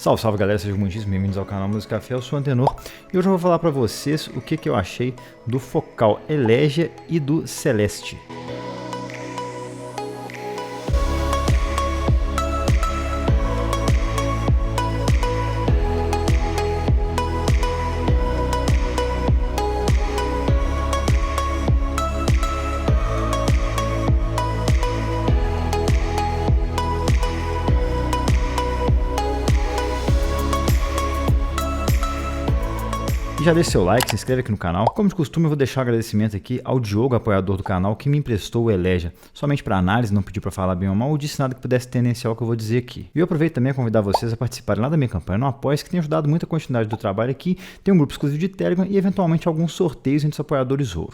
Salve, salve galera, sejam muitíssimo bem-vindos ao canal Música Café, eu sou o Antenor e hoje eu vou falar para vocês o que eu achei do Focal Elegia e do Celeste. Já deixa seu like, se inscreve aqui no canal. Como de costume, eu vou deixar um agradecimento aqui ao Diogo, apoiador do canal, que me emprestou o Elegia somente para análise, não pediu para falar bem ou mal, ou disse nada que pudesse tendenciar ao que eu vou dizer aqui. E eu aproveito também a convidar vocês a participarem lá da minha campanha no Apoia, que tem ajudado muito a continuidade do trabalho aqui, tem um grupo exclusivo de Telegram e eventualmente alguns sorteios entre os apoiadores ouro.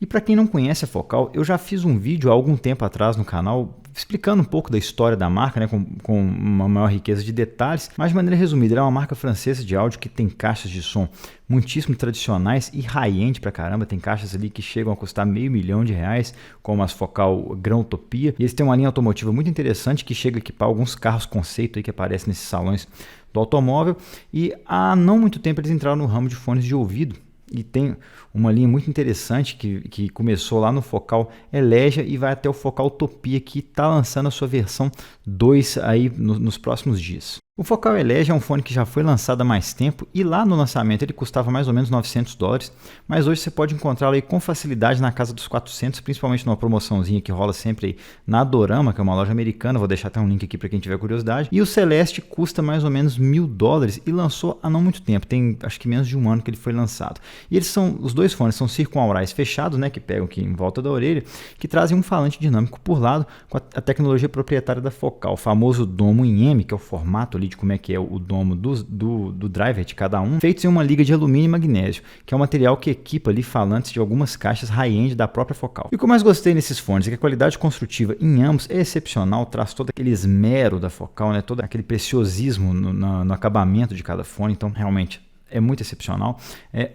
E para quem não conhece a Focal, eu já fiz um vídeo há algum tempo atrás no canal explicando um pouco da história da marca, né, com uma maior riqueza de detalhes, mas de maneira resumida, ela é uma marca francesa de áudio que tem caixas de som muitíssimo tradicionais e high-end pra caramba, tem caixas ali que chegam a custar R$500 mil, como as Focal Grandtopia, e eles têm uma linha automotiva muito interessante que chega a equipar alguns carros conceito aí que aparecem nesses salões do automóvel, e há não muito tempo eles entraram no ramo de fones de ouvido. E tem uma linha muito interessante que começou lá no Focal Elegia e vai até o Focal Topia, que está lançando a sua versão 2 aí nos próximos dias. O Focal Elegia é um fone que já foi lançado há mais tempo e lá no lançamento ele custava mais ou menos $900, mas hoje você pode encontrá-lo aí com facilidade na casa dos 400, principalmente numa promoçãozinha que rola sempre aí na Adorama, que é uma loja americana, vou deixar até um link aqui para quem tiver curiosidade. E o Celeste custa mais ou menos $1.000 e lançou há não muito tempo, tem acho que menos de um ano que ele foi lançado. E os dois fones são circunaurais fechados, né, que pegam aqui em volta da orelha, que trazem um falante dinâmico por lado com a tecnologia proprietária da Focal, o famoso domo em M, que é o formato ali de como é que é o domo do driver de cada um, feitos em uma liga de alumínio e magnésio, que é um material que equipa ali falantes de algumas caixas high-end da própria Focal. E o que eu mais gostei nesses fones é que a qualidade construtiva em ambos é excepcional, traz todo aquele esmero da Focal, né, todo aquele preciosismo no acabamento de cada fone, então realmente é muito excepcional.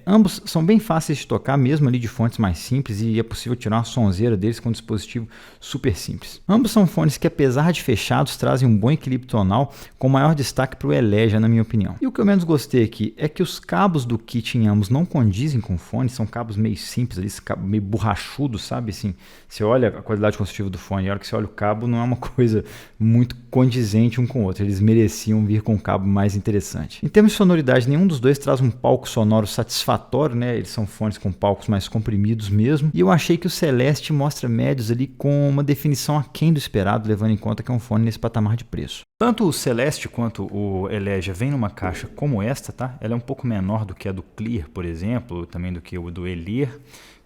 Ambos são bem fáceis de tocar, mesmo ali de fontes mais simples, e é possível tirar uma sonzeira deles com um dispositivo super simples. Ambos são fones que, apesar de fechados, trazem um bom equilíbrio tonal, com maior destaque para o Elegia, na minha opinião. E o que eu menos gostei aqui é que os cabos do kit em ambos não condizem com o fone, são cabos meio simples, ali, meio borrachudos, sabe? Assim, você olha a qualidade construtiva do fone e a hora que você olha o cabo, não é uma coisa muito condizente um com o outro. Eles mereciam vir com um cabo mais interessante. Em termos de sonoridade, nenhum dos dois traz um palco sonoro satisfatório, né? Eles são fones com palcos mais comprimidos mesmo. E eu achei que o Celeste mostra médios ali com uma definição aquém do esperado, levando em conta que é um fone nesse patamar de preço. Tanto o Celeste quanto o Elegia vem numa caixa como esta, tá? Ela é um pouco menor do que a do Clear, por exemplo, também do que o do Elear,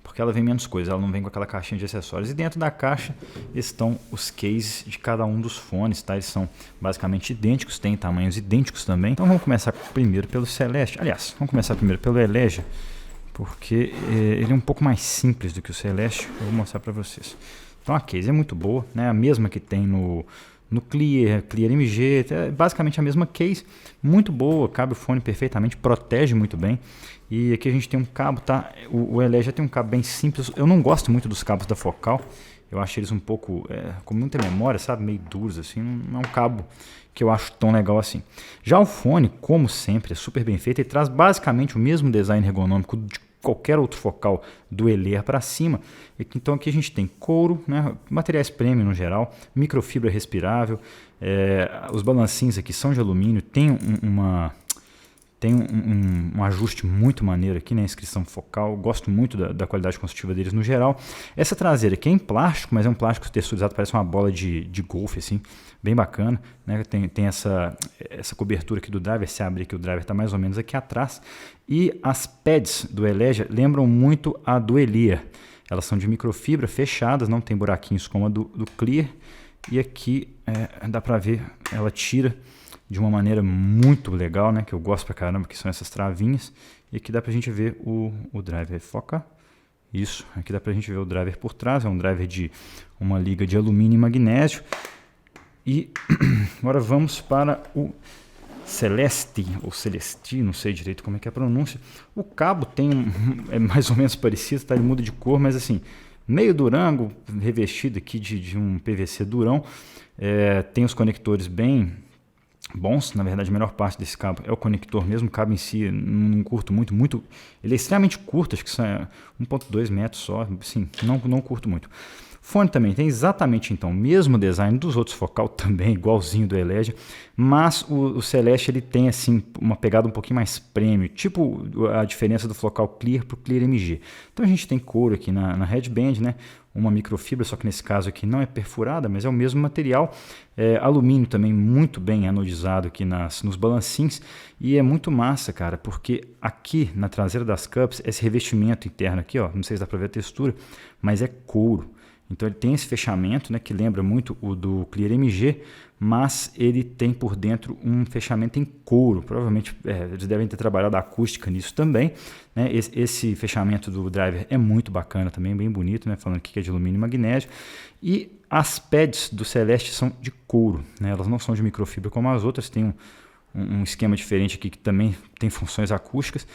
porque ela vem menos coisa, ela não vem com aquela caixinha de acessórios. E dentro da caixa estão os cases de cada um dos fones, tá? Eles são basicamente idênticos, têm tamanhos idênticos também. Então vamos começar primeiro pelo Celeste. Aliás, vamos começar primeiro pelo Elegia, porque ele é um pouco mais simples do que o Celeste. Eu vou mostrar para vocês. Então a case é muito boa, né? A mesma que tem no Clear MG, é basicamente a mesma case, muito boa, cabe o fone perfeitamente, protege muito bem. E aqui a gente tem um cabo, tá? O Elegia tem um cabo bem simples, eu não gosto muito dos cabos da Focal, eu acho eles um pouco, com muita memória, sabe, meio duros assim, não é um cabo que eu acho tão legal assim. Já o fone, como sempre, é super bem feito e traz basicamente o mesmo design ergonômico de qualquer outro Focal do Elegia para cima. Então aqui a gente tem couro, né, materiais premium no geral, microfibra respirável, os balancinhos aqui são de alumínio, tem um ajuste muito maneiro aqui na inscrição Focal, gosto muito da qualidade construtiva deles no geral. Essa traseira aqui é em plástico, mas é um plástico texturizado, parece uma bola de golfe assim, bem bacana, né? Tem essa cobertura aqui do driver, se abre aqui o driver está mais ou menos aqui atrás. E as pads do Elegia lembram muito a do Elear, elas são de microfibra, fechadas, não tem buraquinhos como a do Clear, e aqui dá para ver, ela tira de uma maneira muito legal, né, que eu gosto pra caramba, que são essas travinhas. E aqui dá pra gente ver o driver. Foca. Isso, aqui dá pra gente ver o driver por trás, é um driver de uma liga de alumínio e magnésio. E agora vamos para o Celeste, ou Celesti, não sei direito como é que é a pronúncia. O cabo é mais ou menos parecido, tá? Ele muda de cor, mas assim, meio durango, revestido aqui de um PVC durão. Tem os conectores bem bons. Na verdade, a melhor parte desse cabo é o conector mesmo. O cabo em si, não curto muito. Ele é extremamente curto, acho que são 1.2 metros só. Sim, não curto muito. Fone também tem exatamente então o mesmo design dos outros focal, também igualzinho do Elegia, mas o Celeste ele tem assim uma pegada um pouquinho mais premium, tipo a diferença do focal Clear para o Clear MG. Então a gente tem couro aqui na headband, né? Uma microfibra, só que nesse caso aqui não é perfurada, mas é o mesmo material. Alumínio também muito bem anodizado aqui nos balancins. E é muito massa, cara, porque aqui na traseira das cups, esse revestimento interno aqui, ó, não sei se dá para ver a textura, mas é couro. Então ele tem esse fechamento, né, que lembra muito o do Clear MG, mas ele tem por dentro um fechamento em couro. Provavelmente eles devem ter trabalhado a acústica nisso também. Né? Esse fechamento do driver é muito bacana também, bem bonito, né? Falando aqui que é de alumínio e magnésio. E as pads do Celeste são de couro, né? Elas não são de microfibra como as outras, tem um esquema diferente aqui que também tem funções acústicas.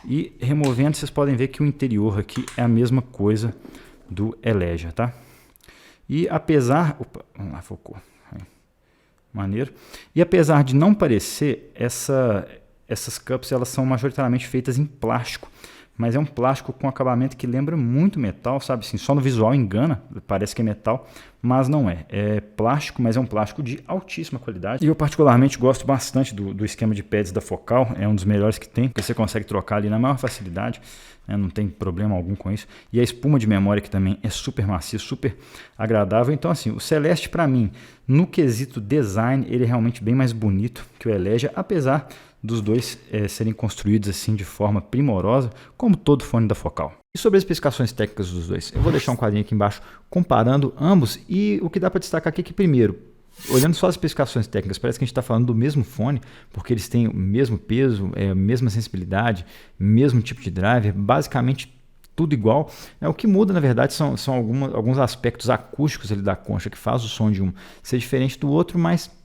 E removendo, vocês podem ver que o interior aqui é a mesma coisa do Elegia, tá? E apesar... Opa, vamos lá, focou. Maneiro. E apesar de não parecer, essas cups elas são majoritariamente feitas em plástico. Mas é um plástico com acabamento que lembra muito metal, sabe? Assim, só no visual engana, parece que é metal, mas não é. É plástico, mas é um plástico de altíssima qualidade. E eu particularmente gosto bastante do esquema de pads da Focal, é um dos melhores que tem, porque você consegue trocar ali na maior facilidade, né? Não tem problema algum com isso. E a espuma de memória que também é super macia, super agradável. Então assim, o Celeste para mim, no quesito design, ele é realmente bem mais bonito que o Elegia, apesar dos dois serem construídos assim de forma primorosa, como todo fone da Focal. E sobre as especificações técnicas dos dois, eu vou deixar um quadrinho aqui embaixo comparando ambos, e o que dá para destacar aqui é que, primeiro, olhando só as especificações técnicas, parece que a gente está falando do mesmo fone, porque eles têm o mesmo peso, a mesma sensibilidade, mesmo tipo de driver, basicamente tudo igual. O que muda, na verdade, são alguns aspectos acústicos ali da concha, que faz o som de um ser diferente do outro, mas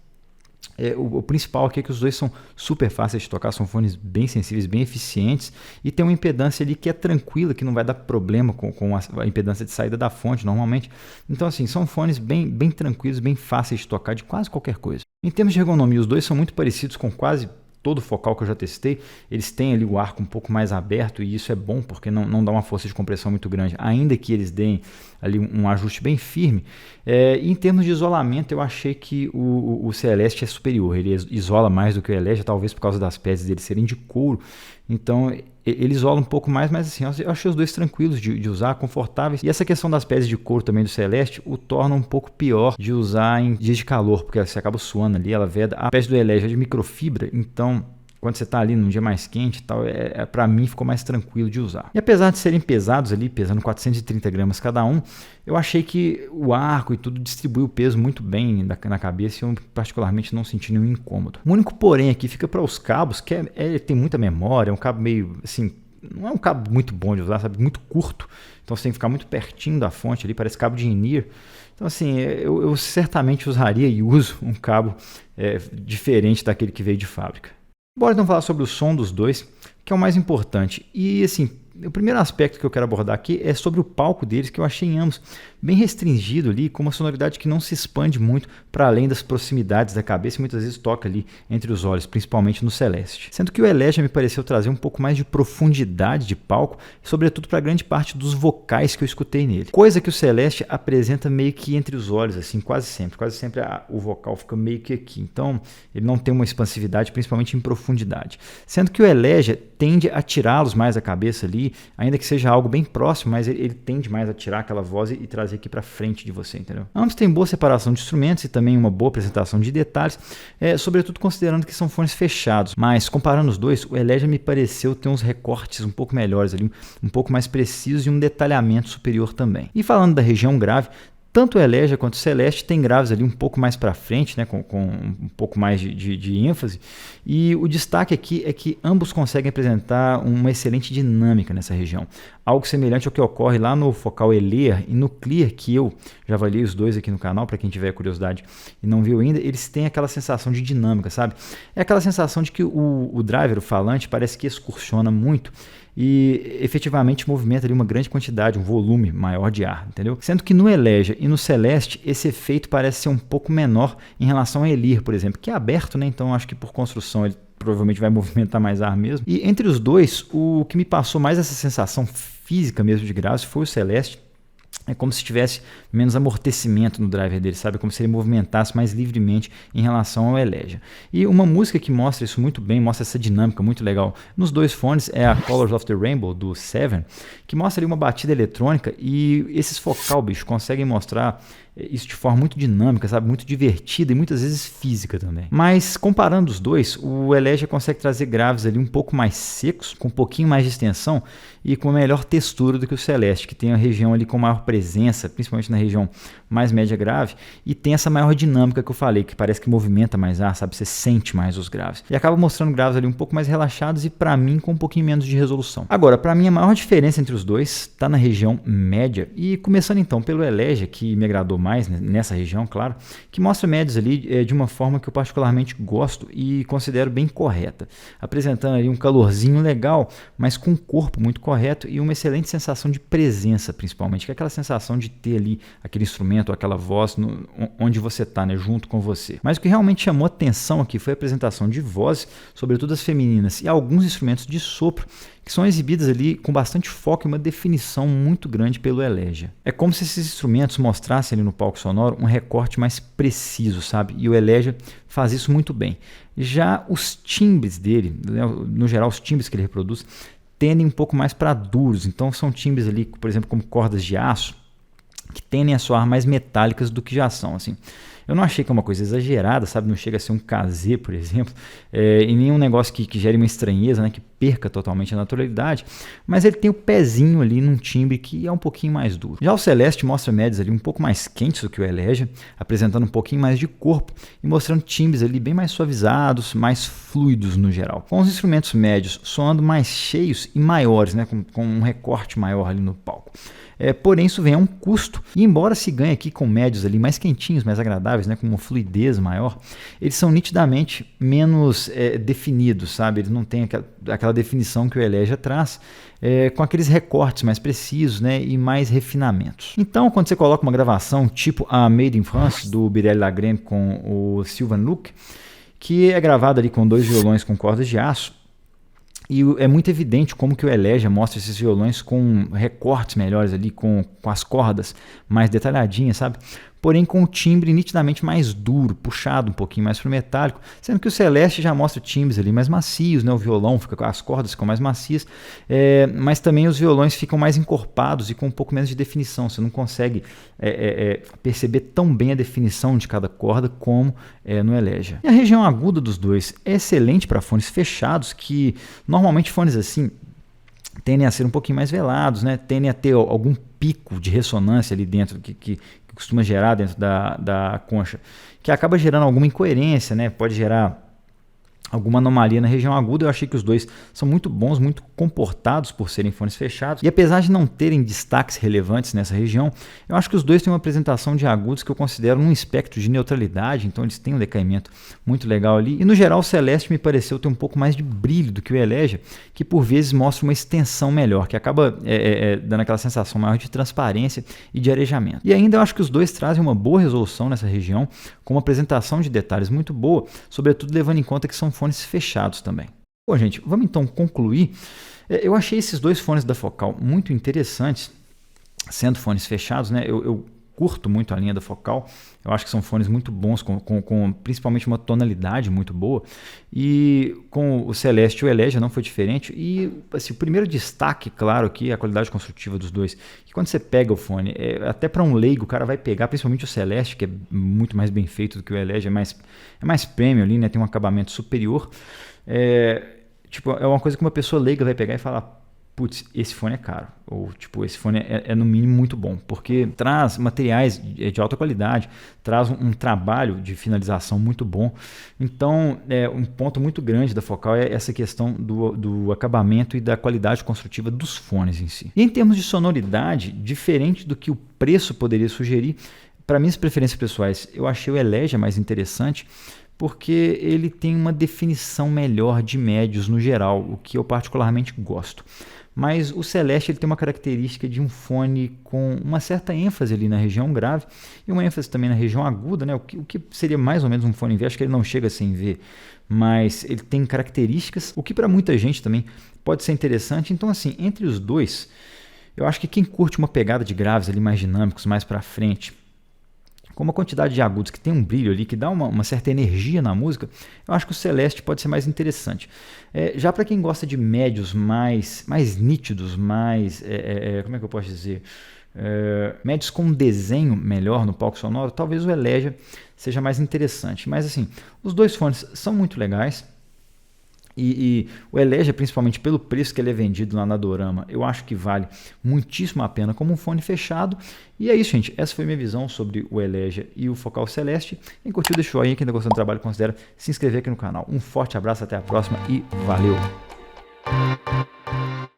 o principal aqui é que os dois são super fáceis de tocar, são fones bem sensíveis, bem eficientes, e tem uma impedância ali que é tranquila, que não vai dar problema com a impedância de saída da fonte normalmente. Então assim, são fones bem tranquilos, bem fáceis de tocar de quase qualquer coisa. Em termos de ergonomia, os dois são muito parecidos com quase todo focal que eu já testei. Eles têm ali o arco um pouco mais aberto, e isso é bom porque não dá uma força de compressão muito grande, ainda que eles deem ali um ajuste bem firme. Em termos de isolamento, eu achei que o Celeste é superior, ele isola mais do que o Elegia, talvez por causa das peças dele serem de couro. Então ele isola um pouco mais, mas assim, eu achei os dois tranquilos de usar, confortáveis. E essa questão das peças de couro também do Celeste o torna um pouco pior de usar em dias de calor, porque você acaba suando ali, ela veda. A peça do Elegia é de microfibra, então quando você está ali num dia mais quente e tal, para mim ficou mais tranquilo de usar. E apesar de serem pesados ali, pesando 430 gramas cada um, eu achei que o arco e tudo distribui o peso muito bem na cabeça, e eu particularmente não senti nenhum incômodo. O único porém aqui fica para os cabos, que tem muita memória, é um cabo meio assim, não é um cabo muito bom de usar, sabe, muito curto, então você tem que ficar muito pertinho da fonte ali, parece cabo de in-ear. Então assim, eu certamente usaria e uso um cabo diferente daquele que veio de fábrica. Bora então falar sobre o som dos dois, que é o mais importante. E assim, o primeiro aspecto que eu quero abordar aqui é sobre o palco deles, que eu achei em ambos bem restringido ali, com uma sonoridade que não se expande muito para além das proximidades da cabeça, e muitas vezes toca ali entre os olhos, principalmente no Celeste. Sendo que o Elegia me pareceu trazer um pouco mais de profundidade de palco, sobretudo para grande parte dos vocais que eu escutei nele. Coisa que o Celeste apresenta meio que entre os olhos, assim, quase sempre o vocal fica meio que aqui. Então ele não tem uma expansividade, principalmente em profundidade. Sendo que o Elegia tende a tirá-los mais da cabeça ali, ainda que seja algo bem próximo, mas ele tende mais a tirar aquela voz e trazer aqui para frente de você, entendeu? Ambos têm boa separação de instrumentos e também uma boa apresentação de detalhes, sobretudo considerando que são fones fechados. Mas comparando os dois, o Elegia me pareceu ter uns recortes um pouco melhores ali, um pouco mais precisos, e um detalhamento superior também. E falando da região grave, tanto o Elegia quanto o Celeste tem graves ali um pouco mais para frente, né, com um pouco mais de ênfase, e o destaque aqui é que ambos conseguem apresentar uma excelente dinâmica nessa região, algo semelhante ao que ocorre lá no Focal Elear e no Clear, que eu já avaliei os dois aqui no canal, para quem tiver curiosidade e não viu ainda. Eles têm aquela sensação de dinâmica, sabe? É aquela sensação de que o driver, o falante, parece que excursiona muito e efetivamente movimenta ali uma grande quantidade, um volume maior de ar, entendeu? Sendo que no Elegia e no Celeste esse efeito parece ser um pouco menor em relação ao Elir, por exemplo, que é aberto, né? Então acho que por construção ele provavelmente vai movimentar mais ar mesmo. E entre os dois, o que me passou mais essa sensação física mesmo de graves foi o Celeste. É como se tivesse menos amortecimento no driver dele, sabe? Como se ele movimentasse mais livremente em relação ao Elegia. E uma música que mostra isso muito bem, mostra essa dinâmica muito legal nos dois fones, é a Colors of the Rainbow, do Seven, que mostra ali uma batida eletrônica e esses focal, bicho, conseguem mostrar isso de forma muito dinâmica, sabe? Muito divertida e muitas vezes física também. Mas comparando os dois, o Elegia consegue trazer graves ali um pouco mais secos, com um pouquinho mais de extensão e com melhor textura do que o Celeste, que tem a região ali com maior presença, principalmente na região mais média grave, e tem essa maior dinâmica que eu falei, que parece que movimenta mais ar, sabe? Você sente mais os graves. E acaba mostrando graves ali um pouco mais relaxados e para mim com um pouquinho menos de resolução. Agora, para mim a maior diferença entre os dois está na região média, e começando então pelo Elegia, que me agradou mais nessa região, claro, que mostra médios ali de uma forma que eu particularmente gosto e considero bem correta, apresentando ali um calorzinho legal, mas com um corpo muito correto e uma excelente sensação de presença, principalmente, que é aquela sensação de ter ali aquele instrumento ou aquela voz onde você está, né, junto com você. Mas o que realmente chamou atenção aqui foi a apresentação de vozes, sobretudo as femininas, e alguns instrumentos de sopro, que são exibidas ali com bastante foco e uma definição muito grande pelo Elegia. É como se esses instrumentos mostrassem ali no palco sonoro um recorte mais preciso, sabe? E o Elegia faz isso muito bem. Já os timbres dele, no geral os timbres que ele reproduz, tendem um pouco mais para duros. Então são timbres ali, por exemplo, como cordas de aço, que tendem a soar mais metálicas do que já são, assim. Eu não achei que é uma coisa exagerada, sabe? Não chega a ser um casê, por exemplo, e nem um negócio que gere uma estranheza, né? Que perca totalmente a naturalidade, mas ele tem o pezinho ali num timbre que é um pouquinho mais duro. Já o Celeste mostra médios ali um pouco mais quentes do que o Elegia, apresentando um pouquinho mais de corpo e mostrando timbres ali bem mais suavizados, mais fluidos no geral. Com os instrumentos médios soando mais cheios e maiores, né? Com um recorte maior ali no palco. Porém, isso vem a um custo, e embora se ganhe aqui com médios ali mais quentinhos, mais agradáveis, né, com uma fluidez maior, eles são nitidamente menos definidos, sabe? Eles não têm aquela definição que o Elegia traz, com aqueles recortes mais precisos, né, e mais refinamentos. Então, quando você coloca uma gravação tipo a Made in France, do Birelli Lagrène com o Sylvain Luc, que é gravada ali com dois violões com cordas de aço, e é muito evidente como que o Elegia mostra esses violões com recortes melhores ali, com as cordas mais detalhadinhas, sabe? Porém com o timbre nitidamente mais duro, puxado um pouquinho mais para o metálico, sendo que o Celeste já mostra timbres ali mais macios, né? O violão fica com as cordas ficam mais macias, mas também os violões ficam mais encorpados e com um pouco menos de definição. Você não consegue perceber tão bem a definição de cada corda como no Elegia. E a região aguda dos dois é excelente para fones fechados, que normalmente fones assim tendem a ser um pouquinho mais velados, né? Tendem a ter algum pico de ressonância ali dentro que costuma gerar dentro da concha, que acaba gerando alguma incoerência, né? Pode gerar alguma anomalia na região aguda. Eu achei que os dois são muito bons, muito comportados por serem fones fechados. E apesar de não terem destaques relevantes nessa região, eu acho que os dois têm uma apresentação de agudos que eu considero num espectro de neutralidade, então eles têm um decaimento muito legal ali. E no geral o Celeste me pareceu ter um pouco mais de brilho do que o Elegia, que por vezes mostra uma extensão melhor, que acaba dando aquela sensação maior de transparência e de arejamento. E ainda eu acho que os dois trazem uma boa resolução nessa região, com uma apresentação de detalhes muito boa, sobretudo levando em conta que são fones fechados também. Bom, gente, vamos então concluir. Eu achei esses dois fones da Focal muito interessantes, sendo fones fechados, né? Eu curto muito a linha da Focal. Eu acho que são fones muito bons, com principalmente uma tonalidade muito boa. E com o Celeste e o Elegia não foi diferente. E assim, o primeiro destaque, claro, aqui é a qualidade construtiva dos dois. Que quando você pega o fone, até para um leigo, o cara vai pegar, principalmente o Celeste, que é muito mais bem feito do que o Elegia, é mais premium ali, né? Tem um acabamento superior. É uma coisa que uma pessoa leiga vai pegar e falar: putz, esse fone é caro, ou tipo, esse fone é no mínimo muito bom, porque traz materiais de alta qualidade, traz um trabalho de finalização muito bom. Então, um ponto muito grande da Focal é essa questão do acabamento e da qualidade construtiva dos fones em si. E em termos de sonoridade, diferente do que o preço poderia sugerir, para minhas preferências pessoais, eu achei o Elegia mais interessante, porque ele tem uma definição melhor de médios no geral, o que eu particularmente gosto. mas o Celeste ele tem uma característica de um fone com uma certa ênfase ali na região grave e uma ênfase também na região aguda, né? O que seria mais ou menos um fone V, acho que ele não chega sem V, mas ele tem características, o que para muita gente também pode ser interessante. Então assim, entre os dois, eu acho que quem curte uma pegada de graves ali mais dinâmicos, mais para frente, com uma quantidade de agudos que tem um brilho ali, que dá uma certa energia na música, eu acho que o Celeste pode ser mais interessante. Já para quem gosta de médios mais nítidos, como é que eu posso dizer? Médios com um desenho melhor no palco sonoro, talvez o Elegia seja mais interessante. Mas assim, os dois fones são muito legais. E o Elegia, principalmente pelo preço que ele é vendido lá na Dorama, eu acho que vale muitíssimo a pena como um fone fechado. E é isso, gente. Essa foi minha visão sobre o Elegia e o Focal Celeste. Quem curtiu, deixa o joinha. Quem ainda gostou do trabalho, considera se inscrever aqui no canal. Um forte abraço, até a próxima e valeu!